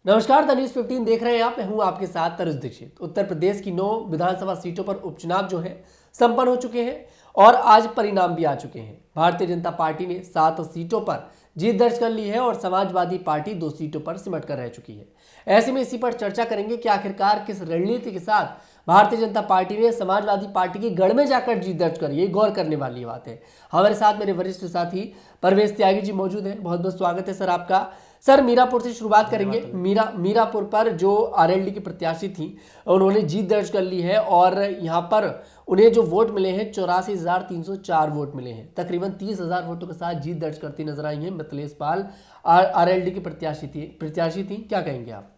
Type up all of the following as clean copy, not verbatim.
नमस्कार, the news 15 देख रहे हैं आप। मैं हूं आपके साथ तरुण दीक्षित। उत्तर प्रदेश की 9 विधानसभा सीटों पर उपचुनाव जो है संपन्न हो चुके हैं और आज परिणाम भी आ चुके हैं। भारतीय जनता पार्टी ने 7 सीटों पर जीत दर्ज कर ली है और समाजवादी पार्टी 2 सीटों पर सिमट कर रह चुकी है। ऐसे में इसी पर चर्चा करेंगे कि आखिरकार किस रणनीति के साथ भारतीय जनता पार्टी ने समाजवादी पार्टी की गढ़ में जाकर जीत दर्ज करी है। गौर करने वाली बात है। हमारे साथ मेरे वरिष्ठ साथी परवेश त्यागी जी मौजूद हैं। बहुत बहुत स्वागत है सर आपका। सर, मीरापुर से शुरुआत करेंगे। मीरापुर पर जो आरएलडी की प्रत्याशी थी उन्होंने जीत दर्ज कर ली है और यहाँ पर उन्हें जो वोट मिले हैं 84,304 वोट मिले हैं। तकरीबन 30,000 वोटों के साथ जीत दर्ज करती नजर आई हैं मिथिलेश पाल। आरएलडी की प्रत्याशी थी। क्या कहेंगे आप?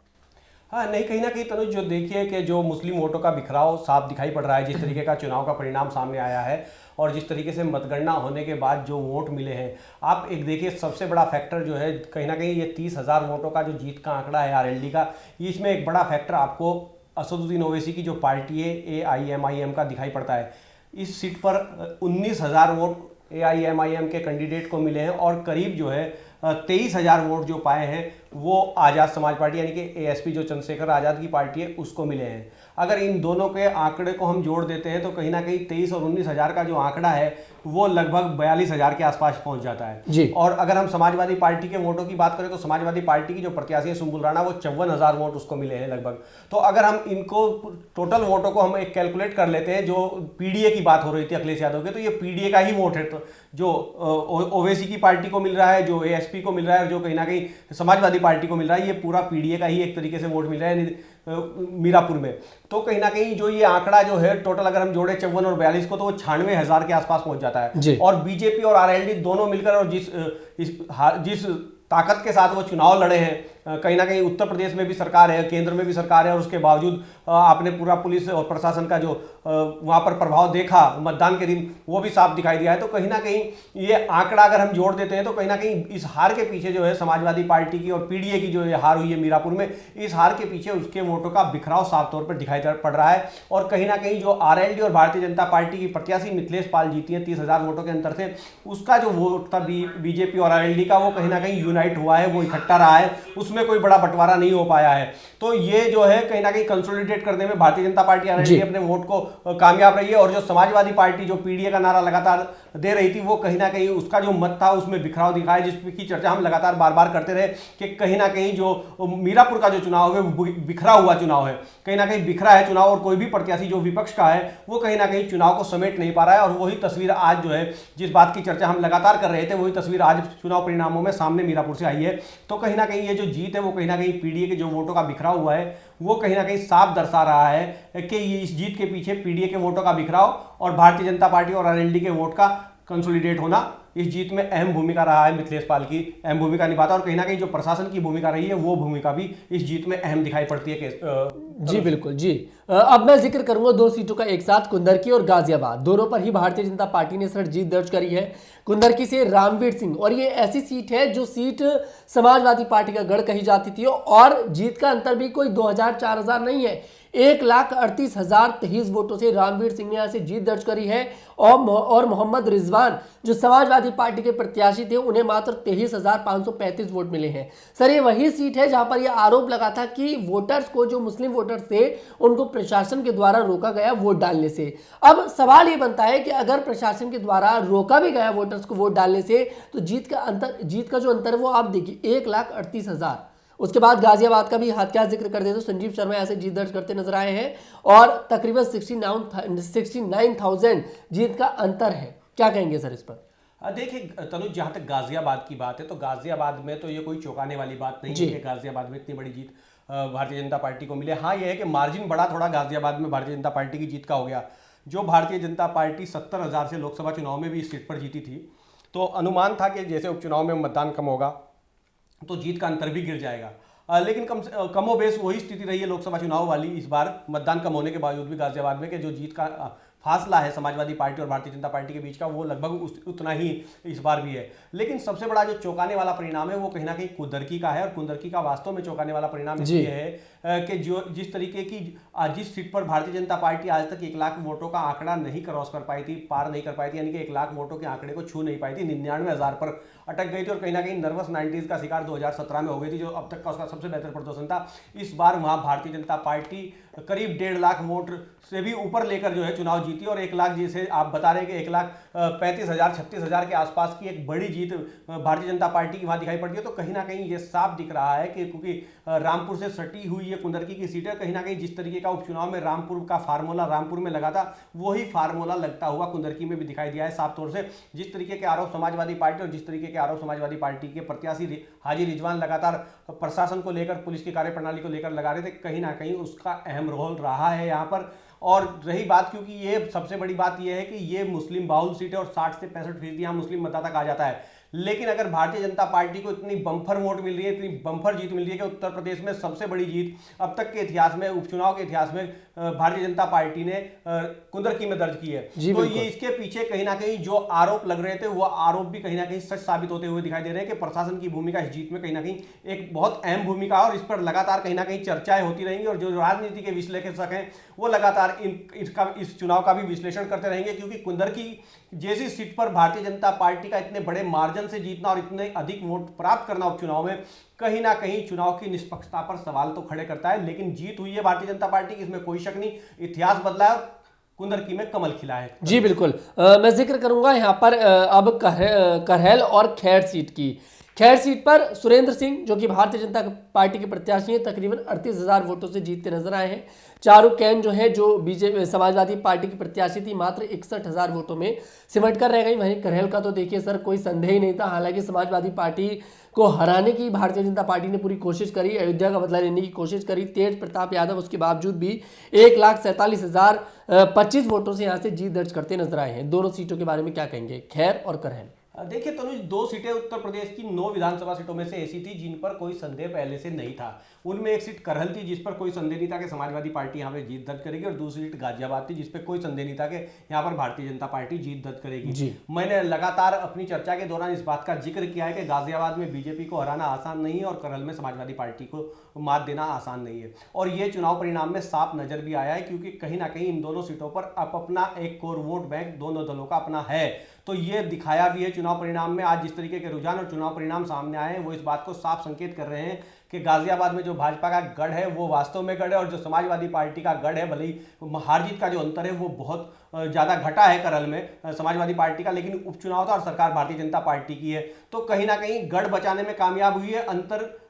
हाँ नहीं, कहीं ना कहीं तनुज जो देखिए कि जो मुस्लिम वोटों का बिखराव साफ दिखाई पड़ रहा है, जिस तरीके का चुनाव का परिणाम सामने आया है और जिस तरीके से मतगणना होने के बाद जो वोट मिले हैं, आप एक देखिए सबसे बड़ा फैक्टर जो है कहीं ना कहीं ये 30,000 वोटों का जो जीत का आंकड़ा है आरएलडी का, इसमें एक बड़ा फैक्टर आपको असदुद्दीन ओवैसी की जो पार्टी है एआईएमआईएम का दिखाई पड़ता है। इस सीट पर 19,000 वोट एआईएमआईएम के कैंडिडेट को मिले हैं और करीब जो है 23,000 वोट जो पाए हैं वो आज़ाद समाज पार्टी यानी कि एएसपी जो चंद्रशेखर आज़ाद की पार्टी है उसको मिले हैं। अगर इन दोनों के आंकड़े को हम जोड़ देते हैं तो कहीं ना कहीं 23 और 19,000 का जो आंकड़ा है वो लगभग 42,000 के आसपास पहुंच जाता है जी। और अगर हम समाजवादी पार्टी के वोटों की बात करें तो समाजवादी पार्टी की जो प्रत्याशी है सुंबुल राणा, वो 54,000 वोट उसको मिले हैं लगभग। तो अगर हम इनको टोटल वोटों को हम एक कैलकुलेट कर लेते हैं, जो पीडीए की बात हो रही थी अखिलेश यादव के, तो ये पीडीए का ही वोट है। तो जो ओवैसी की पार्टी को मिल रहा है, जो एएसपी को मिल रहा है, जो कहीं ना कहीं समाजवादी पार्टी को मिल रहा है, ये पूरा पीडीए का ही एक तरीके से वोट मिल रहा है मीरापुर में। तो कहीं ना कहीं जो ये आंकड़ा जो है टोटल अगर हम जोड़े 54 और 42 को तो वो 96,000 के आसपास पहुंच जाता है। और बीजेपी और आरएलडी दोनों मिलकर और जिस ताकत के साथ वो चुनाव लड़े हैं, कहीं ना कहीं उत्तर प्रदेश में भी सरकार है, केंद्र में भी सरकार है और उसके बावजूद आपने पूरा पुलिस और प्रशासन का जो वहाँ पर प्रभाव देखा मतदान के दिन, वो भी साफ दिखाई दिया है। तो कहीं ना कहीं ये आंकड़ा अगर हम जोड़ देते हैं तो कहीं ना कहीं इस हार के पीछे जो है समाजवादी पार्टी की और पीडीए की जो ये हार हुई है मीरापुर में, इस हार के पीछे उसके वोटों का बिखराव साफ तौर पर दिखाई पड़ रहा है। और कहीं ना कहीं जो आरएलडी और भारतीय जनता पार्टी की प्रत्याशी मिथिलेश पाल जीती है 30,000 वोटों के अंतर से, उसका जो वोट था बीजेपी और आरएलडी का, वो कहीं ना कहीं यूनाइट हुआ है, वो इकट्ठा रहा है, उसमें कोई बड़ा बंटवारा नहीं हो पाया है। तो ये जो है कहीं ना कहीं कंसोलिडेट करने में भारतीय जनता पार्टी आरएलडी अपने वोट को कामयाब रही है। और जो समाजवादी पार्टी जो पीडीए का नारा लगातार दे रही थी, वो कहीं ना कहीं उसका जो मत था उसमें बिखराव दिखाया, जिसकी चर्चा हम लगातार बार बार करते रहे कि कहीं ना कहीं जो मीरापुर का जो चुनाव है वो बिखरा हुआ चुनाव है, कहीं ना कहीं बिखरा है चुनाव और कोई भी प्रत्याशी जो विपक्ष का है वो कहीं ना कहीं चुनाव को समेट नहीं पा रहा है। और वही तस्वीर आज जो है, जिस बात की चर्चा हम लगातार कर रहे थे, वही तस्वीर आज चुनाव परिणामों में सामने मीरापुर से आई है। तो कहीं ना कहीं ये जो जीत है वो कहीं ना कहीं पीडीए के जो वोटों का बिखराव हुआ है वो कहीं ना कहीं साफ दर्शा रहा है कि इस जीत के पीछे पीडीए के वोटों का बिखराव और भारतीय जनता पार्टी और आरएलडी के वोट का कंसोलिडेट होना इस जीत में अहम भूमिका रहा है। मिथिलेश पाल की अहम भूमिका निभाता और कहीं ना कहीं जो प्रशासन की भूमिका रही है वो भूमिका भी इस जीत में अहम दिखाई पड़ती है। जी बिल्कुल जी। अब मैं जिक्र करूंगा 2 सीटों का एक साथ, कुंदरकी और गाजियाबाद। दोनों पर ही भारतीय जनता पार्टी ने सर जीत दर्ज करी है। कुंदरकी से रामवीर सिंह, और ये ऐसी सीट है जो सीट समाजवादी पार्टी का गढ़ कही जाती थी और जीत का अंतर भी कोई 2,000-4,000 नहीं है। 1,38,023 वोटों से रामवीर सिंह ने यहाँ से जीत दर्ज करी है और मोहम्मद रिजवान जो समाजवादी पार्टी के प्रत्याशी थे उन्हें मात्र 23,535 वोट मिले हैं। सर, ये वही सीट है जहां पर यह आरोप लगा था कि वोटर्स को, जो मुस्लिम वोटर्स थे, उनको प्रशासन के द्वारा रोका गया वोट डालने से। अब सवाल ये बनता है कि अगर प्रशासन के द्वारा रोका भी गया वोटर्स को वोट डालने से तो जीत का जो अंतर है वो आप देखिए 1,38,000। उसके बाद गाजियाबाद का भी हाथ क्या जिक्र कर दे तो संजीव शर्मा ऐसे जीत दर्ज करते नजर आए हैं और तकरीबन 69,000 जीत का अंतर है। क्या कहेंगे सर इस पर? देखिए तनुज, जहाँ तक गाजियाबाद की बात है तो गाजियाबाद में तो ये कोई चौंकाने वाली बात नहीं है कि गाजियाबाद में इतनी बड़ी जीत भारतीय जनता पार्टी को मिले। हाँ, यह है कि मार्जिन बड़ा थोड़ा गाजियाबाद में भारतीय जनता पार्टी की जीत का हो गया। जो भारतीय जनता पार्टी 70,000 से लोकसभा चुनाव में भी इस सीट पर जीती थी, तो अनुमान था कि जैसे उपचुनाव में मतदान कम होगा तो जीत का अंतर भी गिर जाएगा। लेकिन कमोबेश वही स्थिति रही है लोकसभा चुनाव वाली इस बार, मतदान कम होने के बावजूद भी गाजियाबाद में कि जो जीत का फासला है समाजवादी पार्टी और भारतीय जनता पार्टी के बीच का, वो लगभग उतना ही इस बार भी है। लेकिन सबसे बड़ा जो चौंकाने वाला परिणाम है वो कहीं ना कहीं कुंदरकी का है, और कुंदरकी का वास्तव में चौंकाने वाला परिणाम इसलिए है कि जो जिस तरीके की जिस सीट पर भारतीय जनता पार्टी आज तक 1 लाख वोटों का आंकड़ा नहीं क्रॉस कर पाई थी, पार नहीं कर पाई थी, यानी कि 1 लाख वोटों के आंकड़े को छू नहीं पाई थी, 99,000 पर अटक गई थी और कहीं ना कहीं नर्वस 90s का शिकार 2017 में हो गई थी, जो अब तक का उसका सबसे बेहतर प्रदर्शन था। इस बार वहां भारतीय जनता पार्टी करीब 1.5 लाख वोट से भी ऊपर लेकर जो है चुनाव जीती, और 1 लाख, जैसे आप बता रहे हैं कि 1,35,000 36,000 के आसपास की एक बड़ी जीत भारतीय जनता पार्टी की वहां दिखाई पड़ती है। तो कहीं ना कहीं ये साफ दिख रहा है कि क्योंकि रामपुर से सटी हुई ये कुंदरकी की सीट है, कहीं ना कहीं जिस तरीके का उपचुनाव में रामपुर का फार्मूला रामपुर में लगा था, वही फार्मूला लगता हुआ कुंदरकी में भी दिखाई दिया है साफ तौर से। जिस तरीके के आरोप समाजवादी पार्टी और जिस तरीके के आरोप समाजवादी पार्टी के प्रत्याशी हाजी रिजवान लगातार प्रशासन को लेकर, पुलिस की कार्यप्रणाली को लेकर लगा रहे थे, कहीं ना कहीं उसका अहम रोल रहा है यहाँ पर। और रही बात, क्योंकि ये सबसे बड़ी बात यह है कि ये मुस्लिम बाहुल सीट है और 60 से 65% यहाँ मुस्लिम मतदाता कहा जाता है। लेकिन अगर भारतीय जनता पार्टी को इतनी बम्पर वोट मिल रही है, इतनी बम्पर जीत मिल रही है कि उत्तर प्रदेश में सबसे बड़ी जीत अब तक के इतिहास में, उपचुनाव के इतिहास में भारतीय जनता पार्टी ने कुंदरकी में दर्ज की है, तो ये इसके पीछे कहीं ना कहीं जो आरोप लग रहे थे वो आरोप भी कहीं ना कहीं सच साबित होते हुए दिखाई दे रहे हैं कि प्रशासन की भूमिका इस जीत में कहीं ना कहीं एक बहुत अहम भूमिका है, और इस पर लगातार कहीं ना कहीं चर्चाएं होती रहेंगी। और जो राजनीति के विश्लेषक हैं वो लगातार इस चुनाव का भी विश्लेषण करते रहेंगे, क्योंकि कुंदरकी जैसी सीट पर भारतीय जनता पार्टी का इतने बड़े मार्जिन से जीतना और इतने अधिक वोट प्राप्त करना उपचुनाव में कहीं ना कहीं चुनाव की निष्पक्षता पर सवाल तो खड़े करता है। लेकिन जीत हुई है भारतीय जनता पार्टी की, इसमें कोई शक नहीं। इतिहास बदला है, कुंदरकी में कमल खिला है। जी बिल्कुल। मैं जिक्र करूंगा यहाँ पर अब करहल और खैर सीट की। खैर सीट पर सुरेंद्र सिंह, जो कि भारतीय जनता पार्टी के प्रत्याशी हैं, तकरीबन 38,000 वोटों से जीतते नजर आए हैं। चारू कैन जो है, जो बीजेपी समाजवादी पार्टी की प्रत्याशी थी, मात्र 61,000 वोटों में सिमट कर रह गई। वहीं करहल का तो देखिए सर, कोई संदेह ही नहीं था। हालांकि समाजवादी पार्टी को हराने की भारतीय जनता पार्टी ने पूरी कोशिश करी, अयोध्या का बदला लेने की कोशिश करी। तेज प्रताप यादव उसके बावजूद भी 1,47,025 वोटों से यहाँ से जीत दर्ज करते नजर आए हैं। दोनों सीटों के बारे में क्या कहेंगे, खैर और करहल? देखिए तनुज, 2 सीटें उत्तर प्रदेश की 9 विधानसभा सीटों में से ऐसी थी जिन पर कोई संदेह पहले से नहीं था। उनमें एक सीट करहल थी जिस पर कोई संदेह नहीं था कि समाजवादी पार्टी यहाँ पे जीत दर्ज करेगी, और दूसरी सीट गाजियाबाद थी जिस पर कोई संदेह नहीं था कि यहाँ पर भारतीय जनता पार्टी जीत दर्ज करेगी। मैंने लगातार अपनी चर्चा के दौरान इस बात का जिक्र किया है कि गाजियाबाद में बीजेपी को हराना आसान नहीं है और करहल में समाजवादी पार्टी को मात देना आसान नहीं है। और ये चुनाव परिणाम में साफ नजर भी आया है, क्योंकि कहीं ना कहीं इन दोनों सीटों पर अपना एक कोर वोट बैंक दोनों दलों का अपना है। तो ये दिखाया भी है चुनाव परिणाम में। आज जिस तरीके के रुझान और चुनाव परिणाम सामने आए हैं वो इस बात को साफ संकेत कर रहे हैं कि गाजियाबाद में जो भाजपा का गढ़ है वो वास्तव में गढ़ है, और जो समाजवादी पार्टी का गढ़ है, भले ही हार जीत का जो अंतर है वो बहुत ज़्यादा घटा है करहल में समाजवादी पार्टी का, लेकिन उपचुनाव था और सरकार भारतीय जनता पार्टी की है। तो कहीं ना कहीं गढ़ बचाने में कामयाब हुई है। अंतर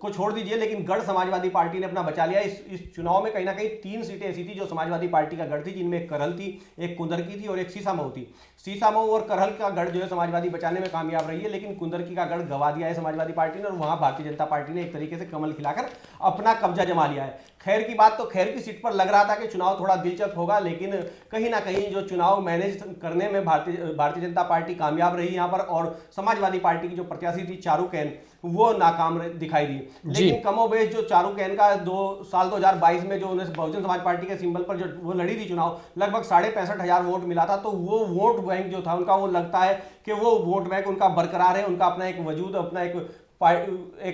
को छोड़ दीजिए, लेकिन गढ़ समाजवादी पार्टी ने अपना बचा लिया। इस चुनाव में कहीं ना कहीं 3 सीटें ऐसी थी जो समाजवादी पार्टी का गढ़ थी, जिनमें एक करहल थी, एक कुंदरकी थी और एक सीसामऊ थी। सीसामऊ और करहल का गढ़ जो है समाजवादी बचाने में कामयाब रही है, लेकिन कुंदरकी का गढ़ गवा दिया है समाजवादी पार्टी ने, और वहां भारतीय जनता पार्टी ने एक तरीके से कमल खिलाकर अपना कब्जा जमा लिया है। खैर की बात, तो खैर की सीट पर लग रहा था कि चुनाव थोड़ा दिलचस्प होगा, लेकिन कहीं ना कहीं जो चुनाव मैनेज करने में भारतीय जनता पार्टी कामयाब रही यहाँ पर, और समाजवादी पार्टी की जो प्रत्याशी थी चारू कैन, वो नाकाम दिखाई दी। लेकिन कमोबेश जो चारू कैन का 2022 में जो उन्हें बहुजन समाज पार्टी के सिंबल पर जो वो लड़ी थी चुनाव, लगभग 65,500 वोट मिला था। तो वो वोट बैंक जो था उनका, वो लगता है कि वो वोट बैंक उनका बरकरार है, उनका अपना एक वजूद, अपना एक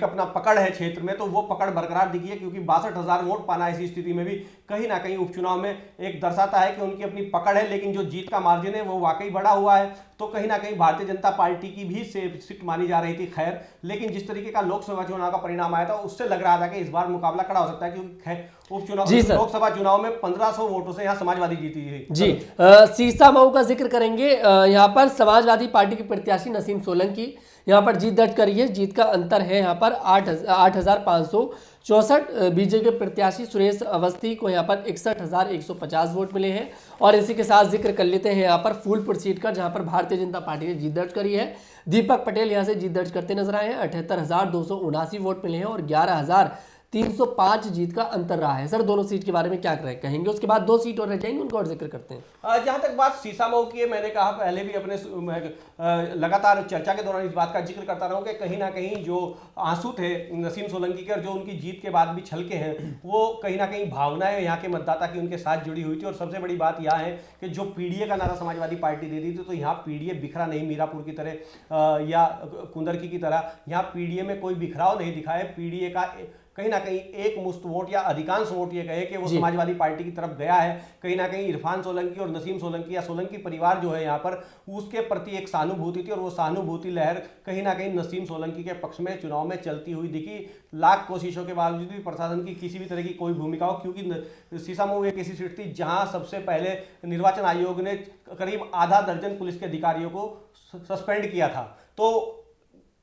अपना पकड़ है क्षेत्र में, तो वो पकड़ बरकरार दिखी है, क्योंकि 62,000 वोट पाना ऐसी स्थिति में भी कहीं ना कहीं उपचुनाव में एक दर्शाता है कि उनकी अपनी पकड़ है। लेकिन जो जीत का मार्जिन है वो वाकई बड़ा हुआ है। तो कहीं ना कहीं भारतीय जनता पार्टी की भी सेफ सीट मानी जा रही थी खैर, लेकिन जिस तरीके का लोकसभा चुनाव का परिणाम आया था उससे लग रहा था कि इस बार मुकाबला कड़ा हो सकता है, क्योंकि उपचुनाव लोकसभा चुनाव में 1500 वोटों से यहाँ समाजवादी जीती थी। जी, सीसामऊ का जिक्र करेंगे। यहाँ पर समाजवादी पार्टी के प्रत्याशी नसीम सोलंकी यहाँ पर जीत दर्ज करी है। जीत का अंतर है यहाँ पर 8,564। बीजेपी के प्रत्याशी सुरेश अवस्थी को यहाँ पर 61,150 वोट मिले हैं। और इसी के साथ जिक्र कर लेते हैं यहाँ पर फूलपुर सीट का, जहाँ पर भारतीय जनता पार्टी ने जीत दर्ज करी है। दीपक पटेल यहाँ से जीत दर्ज करते नजर आए हैं। 78,279 वोट मिले हैं और 305 जीत का अंतर रहा है। सर दोनों सीट के बारे में क्या कहेंगे, उसके बाद 2 सीट और रह जाएंगे, उनका और जिक्र करते हैं। जहां तक बात सीसामऊ की है, मैंने कहा पहले भी अपने लगातार चर्चा के दौरान इस बात का जिक्र करता रहूं कि कहीं ना कहीं जो आंसू थे नसीम सोलंकी के और जो उनकी जीत के बाद भी छलके हैं, वो कहीं ना कहीं भावनाएं यहाँ के मतदाता की उनके साथ जुड़ी हुई थी। और सबसे बड़ी बात यह है कि जो पीडीए का नारा समाजवादी पार्टी दे दी थी, तो यहाँ पीडीए बिखरा नहीं, मीरापुर की तरह या कुंदरकी की तरह यहाँ पीडीए में कोई बिखराव नहीं दिखा है। पीडीए का कहीं ना कहीं एक मुश्त वोट या अधिकांश वोट ये कहे कि वो समाजवादी पार्टी की तरफ गया है। कहीं ना कहीं इरफान सोलंकी और नसीम सोलंकी या सोलंकी परिवार जो है यहाँ पर, उसके प्रति एक सहानुभूति थी और वो सहानुभूति लहर कहीं ना कहीं नसीम सोलंकी के पक्ष में चुनाव में चलती हुई दिखी। लाख कोशिशों के बावजूद भी प्रशासन की किसी भी तरह की कोई भूमिका हो, क्योंकि सीसामऊ एक ऐसी सीट थी जहां सबसे पहले निर्वाचन आयोग ने करीब आधा दर्जन पुलिस के अधिकारियों को सस्पेंड किया था। तो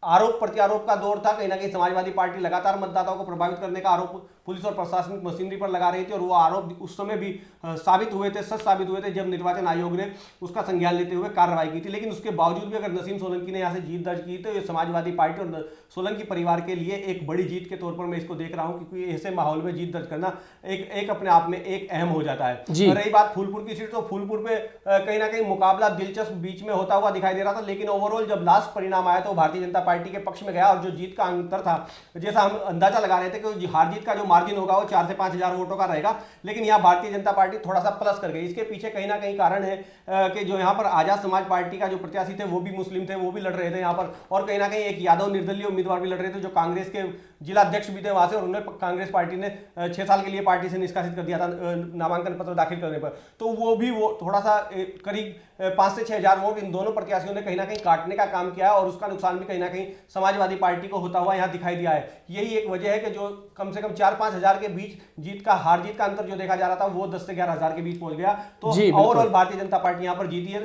आरोप प्रत्यारोप का दौर था। कहीं ना कहीं समाजवादी पार्टी लगातार मतदाताओं को प्रभावित करने का आरोप पुलिस और प्रशासनिक मशीनरी पर लगा रही थी और वो आरोप उस समय भी साबित हुए थे, सच साबित हुए थे जब निर्वाचन आयोग ने उसका संज्ञान लेते हुए कार्रवाई की थी। लेकिन उसके बावजूद भी अगर नसीम सोलंकी ने यहाँ से जीत दर्ज की तो ये समाजवादी पार्टी और सोलंकी परिवार के लिए एक बड़ी जीत के तौर पर मैं इसको देख रहा हूँ, क्योंकि ऐसे माहौल में जीत दर्ज करना एक अपने आप में एक अहम हो जाता है। रही बात फूलपुर की सीट, तो फूलपुर पे कहीं ना कहीं मुकाबला दिलचस्प बीच में होता हुआ दिखाई दे रहा था, लेकिन ओवरऑल जब लास्ट परिणाम आया तो भारतीय जनता पार्टी के पक्ष में गया और जो जीत का अंतर था, जैसा हम अंदाजा लगा रहे थे कि हार जीत का जो मार्जिन होगा वो 4 से 5 हजार वोटों का रहेगा, लेकिन यहाँ भारतीय जनता पार्टी थोड़ा सा प्लस कर गई। इसके पीछे कहीं ना कहीं कारण है कि जो यहाँ पर आजाद समाज पार्टी का जो प्रत्याशी थे वो भी मुस्लिम थे, वो भी लड़ रहे थे यहाँ पर, और कहीं ना कहीं एक यादव निर्दलीय उम्मीदवार भी लड़ रहे थे जो कांग्रेस के जिला अध्यक्ष भी थे वहां से, और उन्हें कांग्रेस पार्टी ने 6 साल के लिए पार्टी से निष्कासित कर दिया था नामांकन पत्र दाखिल करने पर। तो वो थोड़ा सा करीब 5 से 6 हजार वोट इन दोनों प्रत्याशियों ने कहीं ना कहीं काटने का काम किया है और उसका नुकसान भी कहीं ना कहीं समाजवादी पार्टी को होता हुआ यहाँ दिखाई दिया है। यही एक वजह है कि जो कम से कम 4-5 हजार के बीच हार जीत का अंतर जो देखा जा रहा था वो 10 से 11 हजार के बीच पहुंच गया। तो ओवरऑल भारतीय जनता पार्टी यहाँ पर जीती है,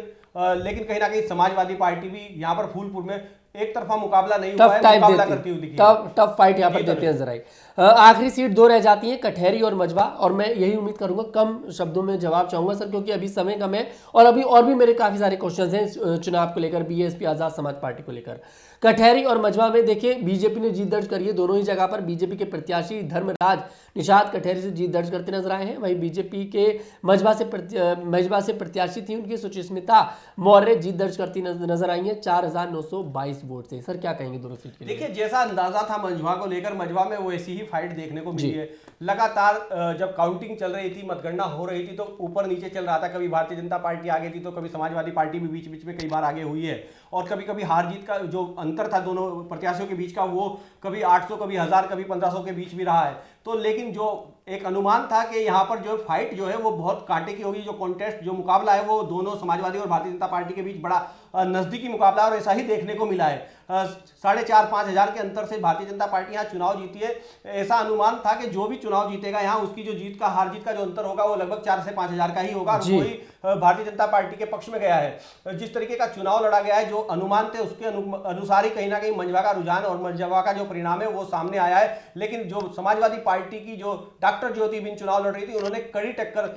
लेकिन कहीं ना कहीं समाजवादी पार्टी भी यहाँ पर फूलपुर में एक तरफा मुकाबला नहीं हुआ है, मुकाबला करती हुई दिखी है। टफ फाइट यहाँ पर देते हैं जरा। आखिरी सीट 2 रह जाती है, कटहरी और मजबा, और मैं यही उम्मीद करूंगा कम शब्दों में जवाब चाहूंगा सर, क्योंकि अभी समय कम है और अभी और भी मेरे काफी सारे क्वेश्चंस हैं चुनाव को लेकर, बीएसपी आजाद समाज पार्टी को लेकर। कटहरी और मजबा में देखिए बीजेपी ने जीत दर्ज करी है दोनों ही जगह पर। बीजेपी के प्रत्याशी धर्मराज निषाद कटहरी से जीत दर्ज करते नजर आए हैं, वहीं बीजेपी के मजबा से प्रत्याशी थी उनकी सुचिस्मिता मौर्य जीत दर्ज करती नजर आई है 4922 वोट से। सर क्या कहेंगे दोनों सीट के लिए? देखिए जैसा अंदाजा था मजबा को लेकर, मजबा में वो ऐसी ही फाइट देखने को मिली है। लगातार जब काउंटिंग चल रही थी, मतगणना हो रही थी, तो ऊपर नीचे चल रहा था, कभी भारतीय जनता पार्टी आगे थी तो कभी समाजवादी पार्टी भी बीच बीच में कई बार आगे हुई है, और कभी कभी हार जीत का जो अंतर था दोनों प्रत्याशियों के बीच का वो कभी 800 कभी 1000 कभी 1500 के बीच भी रहा है। तो लेकिन जो एक अनुमान था कि यहाँ पर जो फाइट जो है वो बहुत कांटे की होगी, जो कॉन्टेस्ट जो मुकाबला है वो दोनों समाजवादी और भारतीय जनता पार्टी के बीच बड़ा नजदीकी मुकाबला, और ऐसा ही देखने को मिला है। 4,500-5 हजार के अंतर से भारतीय जनता पार्टी यहाँ चुनाव जीती है। ऐसा अनुमान था कि जो भी चुनाव जीतेगा यहाँ उसकी जो जीत का हार जीत का जो अंतर होगा वो लगभग 4 से 5 हजार का ही होगा, और वही भारतीय जनता पार्टी के पक्ष में गया है। जिस तरीके का चुनाव लड़ा गया है, जो अनुमान थे उसके अनुसार ही कहीं ना कहीं मजबा का रुझान और मजबा का जो परिणाम है वो सामने आया है। लेकिन जो समाजवादी पार्टी की जो डॉक्टर ज्योतिबिन चुनाव लड़ रही थी, उन्होंने कड़ी टक्कर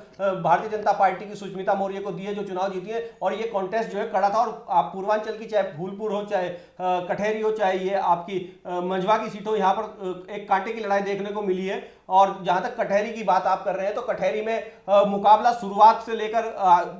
भारतीय जनता पार्टी की सुष्मिता मौर्य को दी है जो चुनाव जीती है, और ये कॉन्टेस्ट जो है कड़ा था। और आप पूर्वांचल की चाहे फूलपुर हो, चाहे कटहरी हो, चाहे ये आपकी मजबा की सीट हो, यहाँ पर एक कांटे की लड़ाई देखने को मिली है। और जहां तक कटहरी की बात आप कर रहे हैं, तो कटहरी में मुकाबला शुरुआत से लेकर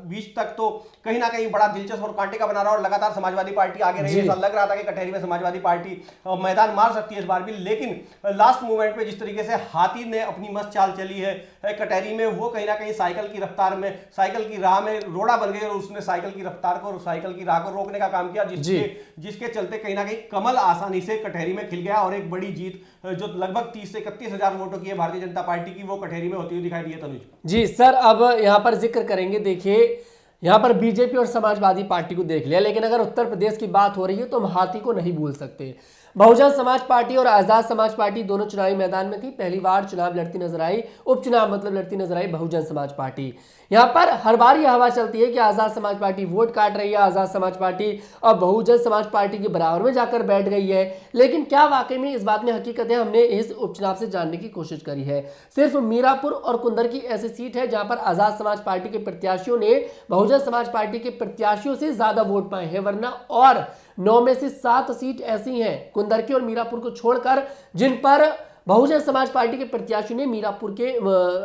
बीच तक तो कहीं ना कहीं बड़ा दिलचस्प और कांटे का बना रहा, और लगातार समाजवादी पार्टी आगे रही। ऐसा लग रहा था कि कटहरी में समाजवादी पार्टी मैदान मार सकती है इस बार भी, लेकिन लास्ट मोमेंट पे जिस तरीके से हाथी ने अपनी मस्त चाल चली है कटहरी में, वो कहीं ना कहीं साइकिल की रफ्तार में, साइकिल की राह में रोड़ा बन गई, और उसने साइकिल की रफ्तार को, साइकिल की राह को रोकने का काम किया, जिसके चलते कहीं ना कहीं कमल आसानी से कटहरी में खिल गया, और एक बड़ी जीत जो लगभग 30 से 31 हजार वोटों की है भारतीय जनता पार्टी की, वो कटहरी में होती हुई दिखाई दी है। तनुज जी सर, अब यहाँ पर जिक्र करेंगे, देखिए यहाँ पर बीजेपी और समाजवादी पार्टी को देख लिया, लेकिन अगर उत्तर प्रदेश की बात हो रही है तो हम हाथी को नहीं भूल सकते। बहुजन समाज पार्टी और आजाद समाज पार्टी दोनों चुनावी मैदान में थी। पहली बार चुनाव लड़ती नजर आई, उपचुनाव मतलब लड़ती नजर आई बहुजन समाज पार्टी। यहाँ पर हर बार यह हवा चलती है कि आजाद समाज पार्टी वोट काट रही है, आजाद समाज पार्टी अब बहुजन समाज पार्टी के बराबर में जाकर बैठ गई है, लेकिन क्या वाकई में इस बात में हकीकत है? हमने इस उपचुनाव से जानने की कोशिश करी है। सिर्फ मीरापुर और कुंदर की ऐसी सीट है जहां पर आजाद समाज पार्टी के प्रत्याशियों ने बहुजन समाज पार्टी के प्रत्याशियों से ज्यादा वोट पाए हैं, वरना और 9 में से 7 सीट ऐसी हैं कुंदर की और मीरापुर को छोड़कर जिन पर बहुजन समाज पार्टी के प्रत्याशियों ने मीरापुर के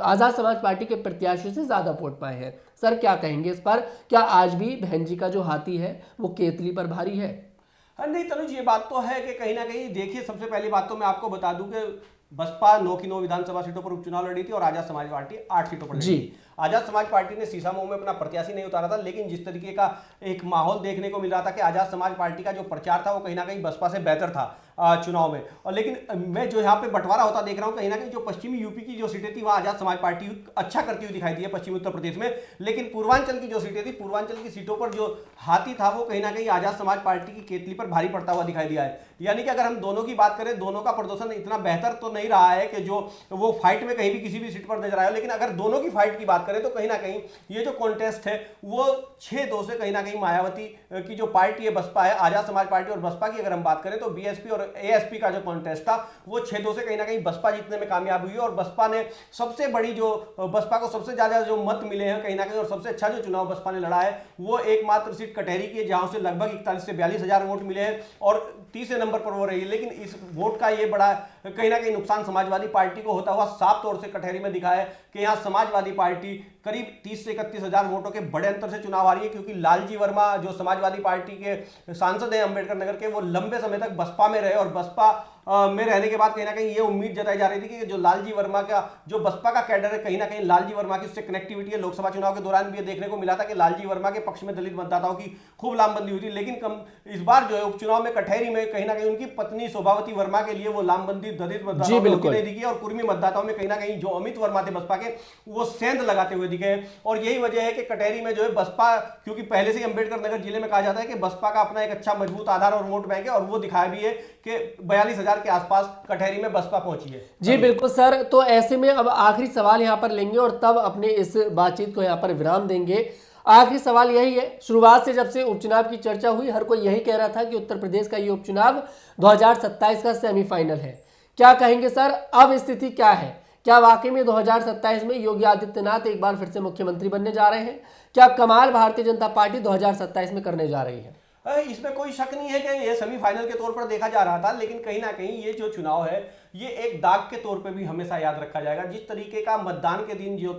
आजाद समाज पार्टी के प्रत्याशियों से ज्यादा वोट पाए हैं। सर क्या कहेंगे इस पर? क्या आज भी बहन जी का जो हाथी है वो केतली पर भारी है? नहीं तनुज, ये बात तो है कि कहीं ना कहीं देखिए, सबसे पहली बात तो मैं आपको बता दूं कि बसपा 9 की 9 विधानसभा सीटों पर उपचुनाव लड़ी थी और आजाद समाज पार्टी 8 सीटों पर लड़ी थी। आजाद समाज पार्टी ने सीसामऊ में अपना प्रत्याशी नहीं उतारा था, लेकिन जिस तरीके का एक माहौल देखने को मिल रहा था कि आजाद समाज पार्टी का जो प्रचार था वो कहीं ना कहीं बसपा से बेहतर था चुनाव में। और लेकिन मैं जो यहाँ पे बंटवारा होता देख रहा हूँ, कहीं ना कहीं जो पश्चिमी यूपी की जो सीटें थी वहाँ आजाद समाज पार्टी अच्छा करती हुई दिखाई दी है पश्चिमी उत्तर प्रदेश में, लेकिन पूर्वांचल की जो सीटें थी, पूर्वांचल की सीटों पर जो हाथी था वो कहीं ना कहीं आजाद समाज पार्टी की केतली पर भारी पड़ता हुआ दिखाई दिया है। यानी कि अगर हम दोनों की बात करें, दोनों का प्रदर्शन इतना बेहतर तो नहीं रहा है कि जो वो फाइट में कहीं भी किसी भी सीट पर नजर आए, लेकिन अगर दोनों की फाइट की बात करें तो कहीं ना कहीं ये जो कॉन्टेस्ट है वो 6-2 से कहीं ना कहीं मायावती की जो पार्टी है बसपा है, आजाद समाज पार्टी और बसपा की अगर हम बात करें तो बीएसपी और एएसपी का जो कॉन्टेस्ट था वो 6-2 से कहीं ना कहीं बसपा जीतने में कामयाब हुई है। और बसपा ने सबसे बड़ी जो बसपा को सबसे ज्यादा जो मत मिले हैं कहीं ना कहीं, और सबसे अच्छा जो चुनाव बसपा ने लड़ा है वो एकमात्र सीट कटहरी की है, जहां से लगभग 41 से 42 हजार वोट मिले हैं और तीसरे नंबर पर वो रही है। लेकिन इस वोट का ये बड़ा कहीं ना कहीं नुकसान समाजवादी पार्टी को होता हुआ साफ तौर से कटहरी में दिखा है कि यहाँ समाजवादी पार्टी करीब 30 से 31 हजार वोटों के बड़े अंतर से चुनाव आ रही है, क्योंकि लालजी वर्मा जो समाजवादी पार्टी के सांसद हैं अंबेडकर नगर के, वो लंबे समय तक बसपा में रहे और बसपा में रहने के बाद कहीं ना कहीं ये उम्मीद जताई जा रही थी कि जो लालजी वर्मा का जो बसपा का कैडर है, कहीं ना कहीं लालजी वर्मा की उससे कनेक्टिविटी है। लोकसभा चुनाव के दौरान भी ये देखने को मिला था कि लालजी वर्मा के पक्ष में दलित मतदाताओं की खूब लामबंदी हुई थी, लेकिन इस बार जो है उपचुनाव में कटहरी में कहीं ना कहीं उनकी पत्नी शोभावती वर्मा के लिए वो लामबंदी दलित मतदाताओं को नहीं दिखी और कुर्मी मतदाताओं में कहीं ना कहीं जो अमित वर्मा थे बसपा के, वो सेंध लगाते हुए दिखे। और यही वजह है कि कटहरी में जो है बसपा, क्योंकि पहले से ही अंबेडकर नगर जिले में कहा जाता है कि बसपा का अपना एक अच्छा मजबूत आधार और वोट बैंक है, और वो दिखाया भी है कि 42,000 के आसपास कटहरी में बसपा पहुंची है। जी बिल्कुल सर, तो ऐसे में अब आखिरी सवाल यहां पर लेंगे और तब अपने इस बातचीत को यहां पर विराम देंगे। आखिरी सवाल यही है, शुरुआत से जब से उपचुनाव की चर्चा हुई हर कोई यही कह रहा था कि उत्तर प्रदेश का ये उपचुनाव 2027 का सेमीफाइनल है। क्या कहेंगे सर, अब स्थिति क्या है? क्या वाकई में 2027 में योगी आदित्यनाथ एक बार फिर से मुख्यमंत्री बनने जा रहे हैं? क्या कमाल भारतीय जनता पार्टी 2027 में करने जा रही है? इसमें कोई शक नहीं है कि ये सेमीफाइनल के तौर पर देखा जा रहा था, लेकिन कहीं ना कहीं ये जो चुनाव है ये एक दाग के तौर पे भी हमेशा याद रखा जाएगा। जिस तरीके का मतदान के दिन जो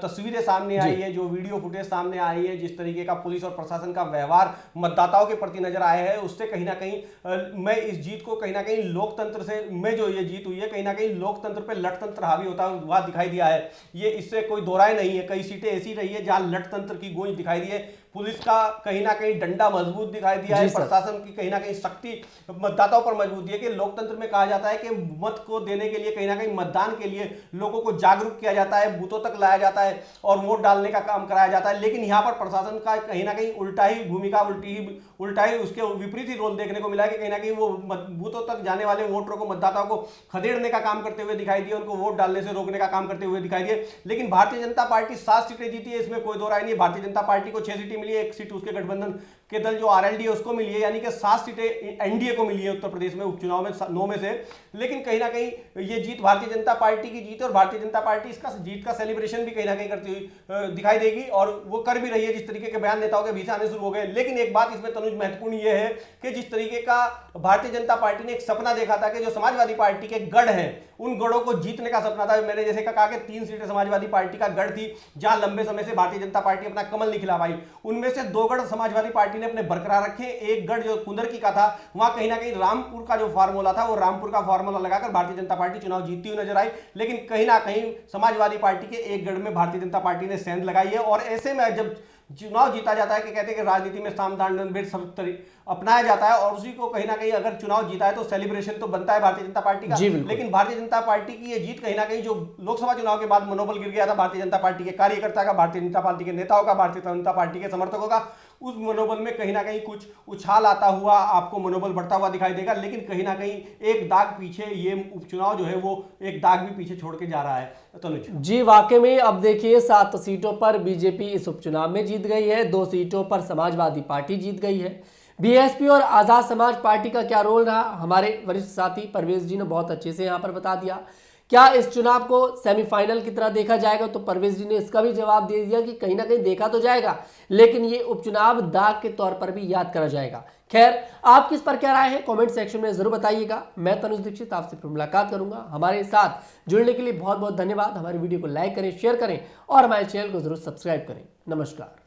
तस्वीरें सामने आई है, जो वीडियो फुटेज सामने आई है, जिस तरीके का पुलिस और प्रशासन का व्यवहार मतदाताओं के प्रति नजर आया है, उससे कहीं ना कहीं मैं इस जीत को कहीं ना कहीं लोकतंत्र से में जो ये जीत हुई है कहीं ना कहीं लोकतंत्र पे लठतंत्र हावी होता हुआ दिखाई दिया है। ये इससे कोई दो राय नहीं है। कई सीटें ऐसी रही है जहां लठतंत्र की गूंज दिखाई दी है, पुलिस का कहीं ना कहीं डंडा मजबूत दिखाई दिया है, प्रशासन की कहीं ना कहीं शक्ति मतदाताओं पर मजबूत दी है। कि लोकतंत्र में कहा जाता है कि मत को देने के लिए कहीं ना कहीं मतदान के लिए लोगों को जागरूक किया जाता है, बूथों तक लाया जाता है और वोट डालने का काम कराया जाता है। लेकिन यहाँ पर प्रशासन का कहीं ना कहीं उल्टा ही भूमिका, उल्टा ही उसके विपरीत ही रोल देखने को मिला है कि कहीं ना कहीं वो बूथों तक जाने वाले वोटरों को, मतदाताओं को खदेड़ने का काम करते हुए दिखाई दिए, उनको वोट डालने से रोकने का काम करते हुए दिखाई दिए। लेकिन भारतीय जनता पार्टी 7 सीटें जीती है, इसमें कोई दो राय नहीं है। भारतीय जनता पार्टी को 6 सीटें मिली है, 1 सीट उसके गठबंधन के दल जो आरएलडी है उसको मिली है, यानी कि 7 सीटें एनडीए को मिली है उत्तर प्रदेश में उपचुनाव में 9 में से। लेकिन कहीं ना कहीं ये जीत भारतीय जनता पार्टी की जीत है और भारतीय जनता पार्टी इसका जीत का सेलिब्रेशन भी कहीं ना कहीं करती हुई दिखाई देगी और वो कर भी रही है, जिस तरीके के बयान नेताओं के बीच आने शुरू हो गए। लेकिन एक बात इसमें तनुज महत्वपूर्ण ये है कि जिस तरीके का भारतीय जनता पार्टी ने एक सपना देखा था कि जो समाजवादी पार्टी के गढ़ हैं उन गढ़ों को जीतने का सपना था। मैंने जैसे कहा कि 3 सीटें समाजवादी पार्टी का गढ़ थी जहां लंबे समय से भारतीय जनता पार्टी अपना कमल नहीं खिला पाई, उनमें से 2 गढ़ समाजवादी पार्टी ने अपने बरकरार रखे। एक गढ़ जो कुंदरकी का था, वहां कहीं ना कहीं रामपुर का जो फार्मूला था, वो रामपुर का फार्मूला लगाकर भारतीय जनता पार्टी चुनाव जीतती हुई नजर आई। लेकिन कहीं ना कहीं समाजवादी पार्टी के एक गढ़ में भारतीय जनता पार्टी ने सेंध लगाई है। और ऐसे में जब चुनाव जीता जाता है कि कहते हैं कि राजनीति में साम दान दंड सब अपनाया जाता है और उसी को कहीं ना कहीं अगर चुनाव जीता है तो सेलिब्रेशन तो बनता है भारतीय जनता पार्टी का। लेकिन भारतीय जनता पार्टी की ये जीत कहीं ना कहीं जो लोकसभा चुनाव के बाद मनोबल गिर गया था भारतीय जनता पार्टी के कार्यकर्ता का, भारतीय जनता पार्टी के नेताओं का, भारतीय जनता पार्टी के समर्थकों का, उस मनोबल में कहीं ना कहीं कुछ उछाल आता हुआ आपको मनोबल बढ़ता हुआ दिखाई देगा। लेकिन कहीं ना कहीं एक दाग पीछे ये उपचुनाव जो है वो एक दाग भी पीछे छोड़ के जा रहा है। तनुज जी वाकई में अब देखिए 7 सीटों पर बीजेपी इस उपचुनाव में जीत गई है, 2 सीटों पर समाजवादी पार्टी जीत गई है। बीएसपी और आजाद समाज पार्टी का क्या रोल रहा, हमारे वरिष्ठ साथी परवेज जी ने बहुत अच्छे से यहाँ पर बता दिया क्या इस चुनाव को सेमीफाइनल की तरह देखा जाएगा? तो परवेज जी ने इसका भी जवाब दे दिया कि कहीं ना कहीं देखा तो जाएगा, लेकिन ये उपचुनाव दाग के तौर पर भी याद करा जाएगा। खैर, आप किस पर क्या राय है कमेंट सेक्शन में जरूर बताइएगा। मैं तनुज दीक्षित आपसे फिर मुलाकात करूंगा। हमारे साथ जुड़ने के लिए बहुत बहुत धन्यवाद। हमारी वीडियो को लाइक करें, शेयर करें और हमारे चैनल को जरूर सब्सक्राइब करें। नमस्कार।